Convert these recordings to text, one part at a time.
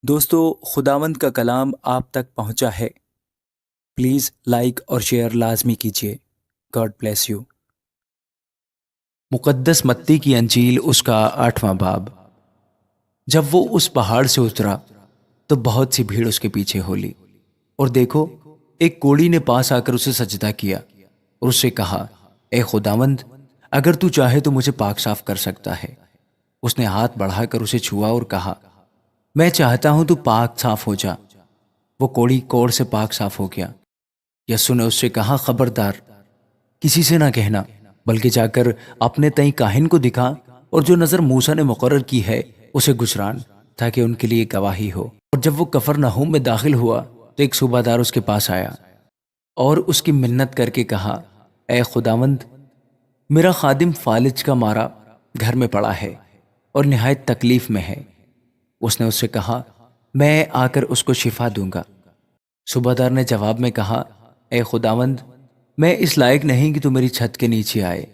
دوستو، خداوند کا کلام آپ تک پہنچا ہے۔ پلیز لائک اور شیئر لازمی کیجیے۔ God bless you. مقدس متی کی انجیل اس کا 8واں باب۔ جب وہ اس پہاڑ سے اترا تو بہت سی بھیڑ اس کے پیچھے ہو لی، اور دیکھو ایک کوڑی نے پاس آ کر اسے سجدہ کیا اور اس سے کہا، اے خداوند، اگر تو چاہے تو مجھے پاک صاف کر سکتا ہے۔ اس نے ہاتھ بڑھا کر اسے چھوا اور کہا، میں چاہتا ہوں تو پاک صاف ہو جا۔ وہ کوڑی کوڑ سے پاک صاف ہو گیا۔ یسوع نے اس سے کہا، خبردار، کسی سے نہ کہنا، بلکہ جا کر اپنے تئیں کاہن کو دکھا، اور جو نظر موسیٰ نے مقرر کی ہے اسے گزران، تاکہ ان کے لیے گواہی ہو۔ اور جب وہ کفرنہوم میں داخل ہوا تو ایک صوبہ دار اس کے پاس آیا اور اس کی منت کر کے کہا، اے خداوند، میرا خادم فالج کا مارا گھر میں پڑا ہے اور نہایت تکلیف میں ہے۔ اس نے اس سے کہا، میں آ کر اس کو شفا دوں گا۔ صوبہ دار نے جواب میں کہا، اے خداوند، میں اس لائق نہیں کہ تو میری چھت کے نیچے آئے،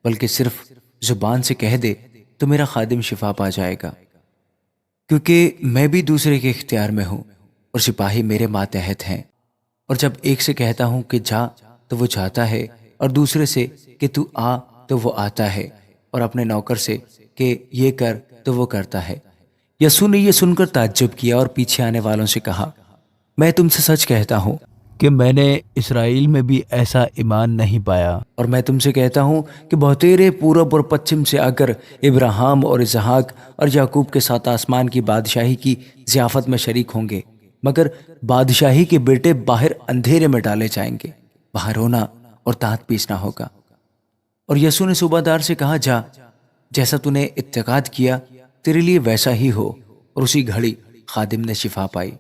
بلکہ صرف زبان سے کہہ دے تو میرا خادم شفا پا جائے گا، کیونکہ میں بھی دوسرے کے اختیار میں ہوں اور سپاہی میرے ماتحت ہیں۔ اور جب ایک سے کہتا ہوں کہ جا تو وہ جاتا ہے، اور دوسرے سے کہ تو آ تو وہ آتا ہے، اور اپنے نوکر سے کہ یہ کر تو وہ کرتا ہے۔ یسوع نے یہ سن کر تعجب کیا اور پیچھے آنے والوں سے کہا، میں تم سے سچ کہتا ہوں کہ میں نے اسرائیل میں بھی ایسا ایمان نہیں پایا۔ اور میں تم سے کہتا ہوں کہ بہتیرے پورب اور پچھم سے آ کر ابراہیم اور اسحاق اور یعقوب کے ساتھ آسمان کی بادشاہی کی ضیافت میں شریک ہوں گے، مگر بادشاہی کے بیٹے باہر اندھیرے میں ڈالے جائیں گے، وہاں رونا اور دانت پیسنا ہوگا۔ اور یسوع نے صوبہ دار سے کہا، جا، جیسا تو نے اعتقاد کیا تیرے لیے ویسا ہی ہو۔ اور اسی گھڑی خادم نے شفا پائی۔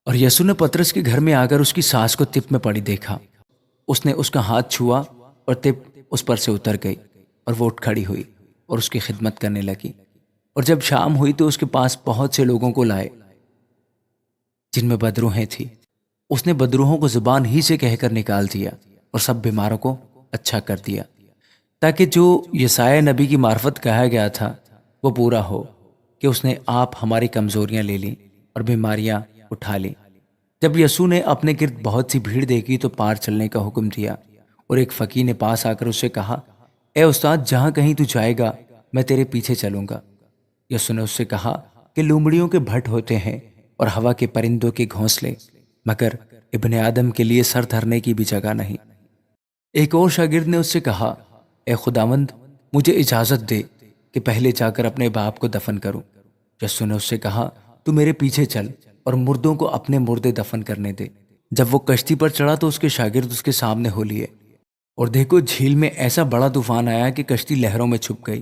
اور یسوع نے پترس کے گھر میں آ کر اس کی ساس کو تپ میں پڑی دیکھا۔ اس نے اس کا ہاتھ چھوا اور تپ اس پر سے اتر گئی، اور وہ اٹھ کھڑی ہوئی اور اس کی خدمت کرنے لگی۔ اور جب شام ہوئی تو اس کے پاس بہت سے لوگوں کو لائے جن میں بدروہیں تھی۔ اس نے بدروہوں کو زبان ہی سے کہہ کر نکال دیا اور سب بیماروں کو اچھا کر دیا، تاکہ جو یسایہ نبی کی معرفت کہا گیا تھا وہ پورا ہو، کہ اس نے آپ ہماری کمزوریاں لے لیں اور بیماریاں اٹھا لیں۔ جب یسوع نے اپنے گرد بہت سی بھیڑ دیکھی تو پار چلنے کا حکم دیا، اور ایک فقیر نے پاس آ کر اس سے کہا، اے استاد، جہاں کہیں تو جائے گا میں تیرے پیچھے چلوں گا۔ یسوع نے اس سے کہا کہ لومڑیوں کے بھٹ ہوتے ہیں اور ہوا کے پرندوں کے گھونسلے، مگر ابن آدم کے لیے سر دھرنے کی بھی جگہ نہیں۔ ایک اور شاگرد نے اس سے کہا، اے خداوند، مجھے اجازت دے کہ پہلے جا کر اپنے باپ کو دفن کروں۔ یسوع نے اس سے کہا، تو میرے پیچھے چل اور مردوں کو اپنے مردے دفن کرنے دے۔ جب وہ کشتی پر چڑھا تو اس کے شاگرد اس کے سامنے ہو لیے، اور دیکھو جھیل میں ایسا بڑا طوفان آیا کہ کشتی لہروں میں چھپ گئی،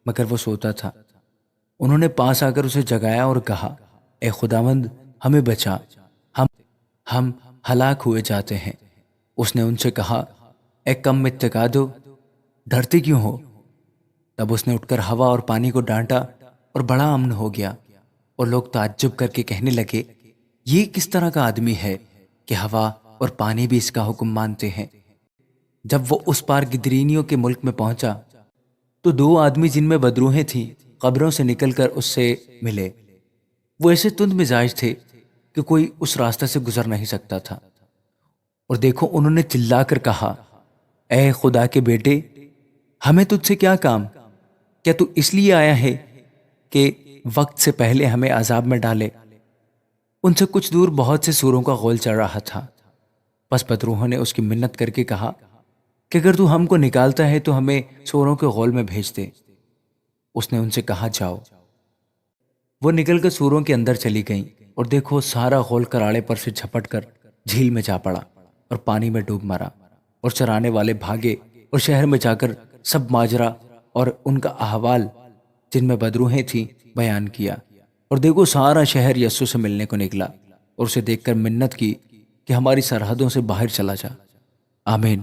مگر وہ سوتا تھا۔ انہوں نے پاس آ کر اسے جگایا اور کہا، اے خداوند، ہمیں بچا، ہم ہم ہلاک ہوئے جاتے ہیں۔ اس نے ان سے کہا، اے کم اتقادو، ڈرتے کیوں ہو؟ تب اس نے اٹھ کر ہوا اور پانی کو ڈانٹا اور بڑا امن ہو گیا، اور لوگ تعجب کر کے کہنے لگے، یہ کس طرح کا آدمی ہے کہ ہوا اور پانی بھی اس کا حکم مانتے ہیں۔ جب وہ اس پار گدرینیوں کے ملک میں پہنچا تو دو آدمی جن میں بدروہیں تھیں قبروں سے نکل کر اس سے ملے۔ وہ ایسے تند مزاج تھے کہ کوئی اس راستہ سے گزر نہیں سکتا تھا۔ اور دیکھو انہوں نے چلا کر کہا، اے خدا کے بیٹے، ہمیں تجھ سے کیا کام؟ کیا تو اس لیے آیا ہے کہ وقت سے پہلے ہمیں عذاب میں ڈالے؟ ان سے کچھ دور بہت سے سوروں کا غول چڑھ رہا تھا۔ پس بدروحوں نے اس کی منت کر کے کہا کہ اگر تو ہم کو نکالتا ہے تو ہمیں سوروں کے غول میں بھیج دے۔ اس نے ان سے کہا، جاؤ۔ وہ نکل کر سوروں کے اندر چلی گئیں، اور دیکھو سارا غول کراڑے پر سے جھپٹ کر جھیل میں جا پڑا اور پانی میں ڈوب مرا۔ اور چرانے والے بھاگے اور شہر میں جا کر سب ماجرا اور ان کا احوال جن میں بدروہیں تھیں بیان کیا۔ اور دیکھو سارا شہر یسوع سے ملنے کو نکلا اور اسے دیکھ کر منت کی کہ ہماری سرحدوں سے باہر چلا جا۔ آمین۔